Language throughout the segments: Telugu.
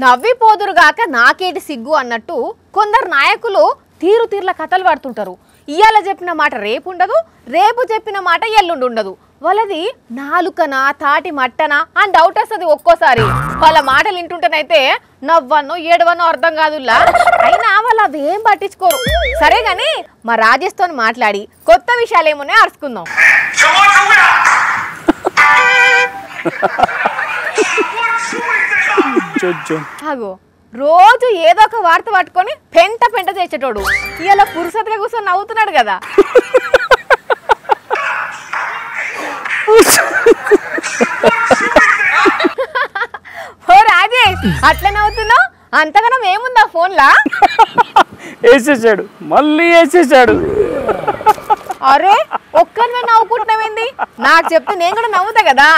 నవ్విపోదురుగాక నాకేటి సిగ్గు అన్నట్టు కొందరు నాయకులు తీరుతీర్ల కథలు పడుతుంటారు. ఇయాల చెప్పిన మాట రేపు ఉండదు, రేపు చెప్పిన మాట ఎల్లుండి ఉండదు. వాళ్ళది నాలుకనా తాటి మట్టనా అని డౌట్ వస్తుంది ఒక్కోసారి. వాళ్ళ మాటలు వింటుంటేనైతే నవ్వన్నో ఏడవన్నో అర్థం కాదులా. అయినా వాళ్ళు అవేం పట్టించుకోరు. సరే గాని మా రాజేష్తో మాట్లాడి కొత్త విషయాలు ఏమున్నాయో అరుచుకుందాం. అగో రోజు ఏదో ఒక వార్త పట్టుకొని పెంట పెంట చేసేటోడు ఇలా పురుసతగా కూర్చొని నవ్వుతున్నాడు కదా. ఓ రాజేష్ అట్లా నవ్వుతున్నావు, అంతగానం ఏముందా ఫోన్లా? వేసేసాడు, మళ్ళీ వేసేసాడు. అరే ఒక్కరిమే నవ్వుకుంటున్నావేంది? నాకు చెప్తే నేను కూడా నవ్వుతా కదా.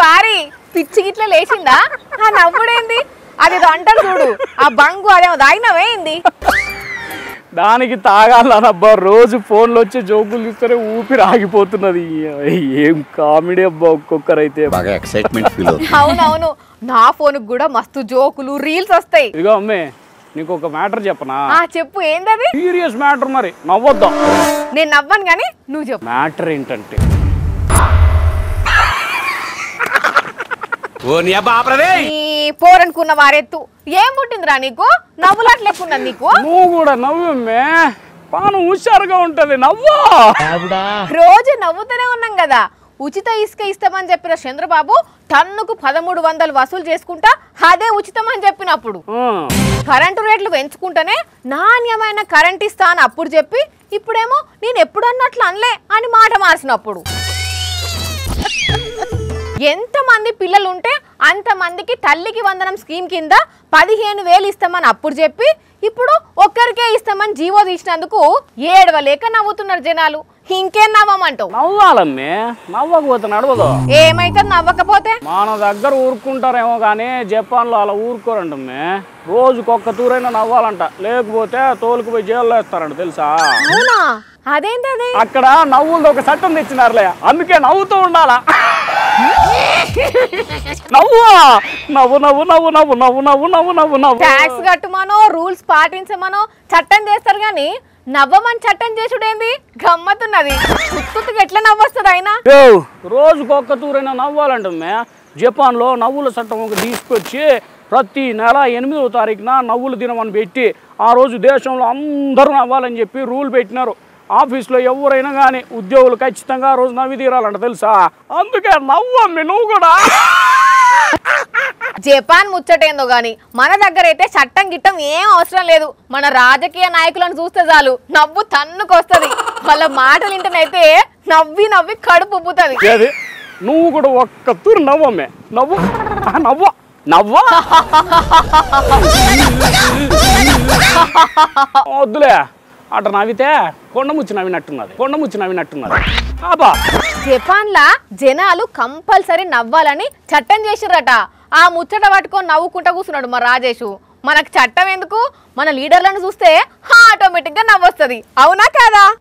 వారి పిచ్చి గిట్ల లేచిందా? ఆ నవ్వుడేంది? అది అంటారు చూడు, ఆ బంగు అదేమో తాగినవేంది? దానికి తాగాలనబ్బా, రోజు ఫోన్లో వచ్చే జోకులు చూస్తేనే ఊపిరి ఆగిపోతున్నది. ఏం కామెడీ అబ్బా, ఒక్కొక్కరైతే బాగా ఎక్సైట్మెంట్ ఫీల్ అవుతుంది. అవునవును, నా ఫోన్ కూడా మస్తు జోకులు రీల్స్ వస్తాయి. ఇదిగో అమ్మే, నీకు ఒక మ్యాటర్ చెప్పనా? చెప్పు, ఏంటది? సీరియస్ మ్యాటర్, మరి నవ్వొద్దాం. నేను నవ్వను కానీ నువ్వు చెప్పు. మ్యాటర్ ఏంటంటే పోరనుకున్న వారెత్తు ఏం పుట్టిందిరా నీకు? నవ్వులాట్లేకున్నా నీకు? నువ్వు కూడా నవ్వమ్మే, పాను హుషారుగా ఉంటది, నవ్వా. రోజు నవ్వుతూనే ఉన్నాం కదా. ఉచిత ఇసుక ఇస్తామని చెప్పిన చంద్రబాబు టన్నుకు 1300 వసూలు చేసుకుంటా అదే ఉచితం అని చెప్పినప్పుడు, కరెంటు రేట్లు పెంచుకుంటేనే నాణ్యమైన కరెంట్ ఇస్తా అని అప్పుడు చెప్పి, ఇప్పుడేమో నేను ఎప్పుడు అన్నట్లు అనలే అని మాట మార్చినప్పుడు, ఎంతమంది పిల్లలు ఉంటే అంతమందికి తల్లికి వందనం స్కీమ్ కింద 15,000 ఇస్తామని అప్పుడు చెప్పి, ఇప్పుడు ఒక్కరికే ఇస్తామని జీవో తీసినందుకు ఏడవలేక నవ్వుతున్నారు జనాలు. ఇంకేం నవ్వమంటావు? నవ్వాలమ్మే, నవ్వకపోతే నడవదు. ఏమైతే నవ్వకపోతే? మన దగ్గర ఊరుకుంటారేమో కానీ జపాన్లో అలా ఊరుకోరంటమ్మే. రోజుకొక్క తూరైనా నవ్వాలంట, లేకపోతే తోలుకు పోయి జైల్లో వేస్తారంట, తెలుసా? అవునా? అదేంటది? అక్కడ నవ్వులది ఒక చట్టం తెచ్చినారులే, అందుకే నవ్వుతూ ఉండాలా. నవ్వు నవ్వు నవ్వు నవ్వు నవ్వు నవ్వు నవ్వు నవ్వు నవ్వు నవ్వు. ట్యాక్స్ కట్టుమనో రూల్స్ పాటించమనో చట్టం చేస్తారు గాని నవ్వమని చట్టం చేసుడేంది? గమ్మతున్నది. గుర్తుగా ఎట్లా నవ్వొస్తుంది అయినా? రోజుకొక్క తూరైనా నవ్వాలంటమ్మే. జపాన్లో నవ్వుల చట్టం ఒక తీసుకొచ్చి ప్రతి నెల 8వ తారీఖున నవ్వుల దినం అని పెట్టి, ఆ రోజు దేశంలో అందరూ నవ్వాలని చెప్పి రూల్ పెట్టినారు. ఆఫీస్లో ఎవరైనా కానీ ఉద్యోగులు ఖచ్చితంగా ఆ రోజు నవ్వి తీరాలంట, తెలుసా? అందుకే నవ్వమ్మి నువ్వు కూడా. జపాన్ ముచ్చటేందో గాని మన దగ్గర అయితే చట్టం గిట్టం ఏం అవసరం లేదు. మన రాజకీయ నాయకులను చూస్తే చాలు నవ్వు తన్నుకొస్తుంది. వాళ్ళ మాటలు వింటనైతే నవ్వి నవ్వి కడుపు ఉబ్బుతుంది. నువ్వు కూడా ఒక్క తూరు నవ్వమ్మే, నవ్వు నవ్వు నవ్వా. వద్దులే, అట నవ్వితే కొండముచ్చి నవ్వినట్టున్నది. జపాన్ లా జనాలు కంపల్సరీ నవ్వాలని చట్టం చేసిర్రట. ఆ ముచ్చట పట్టుకొని నవ్వుకుంటా కూర్చున్నాడు మా రాజేషు. మనకు చట్టం ఎందుకు? మన లీడర్లను చూస్తే ఆటోమేటిక్ గా నవ్వొస్తుంది. అవునా కాదా?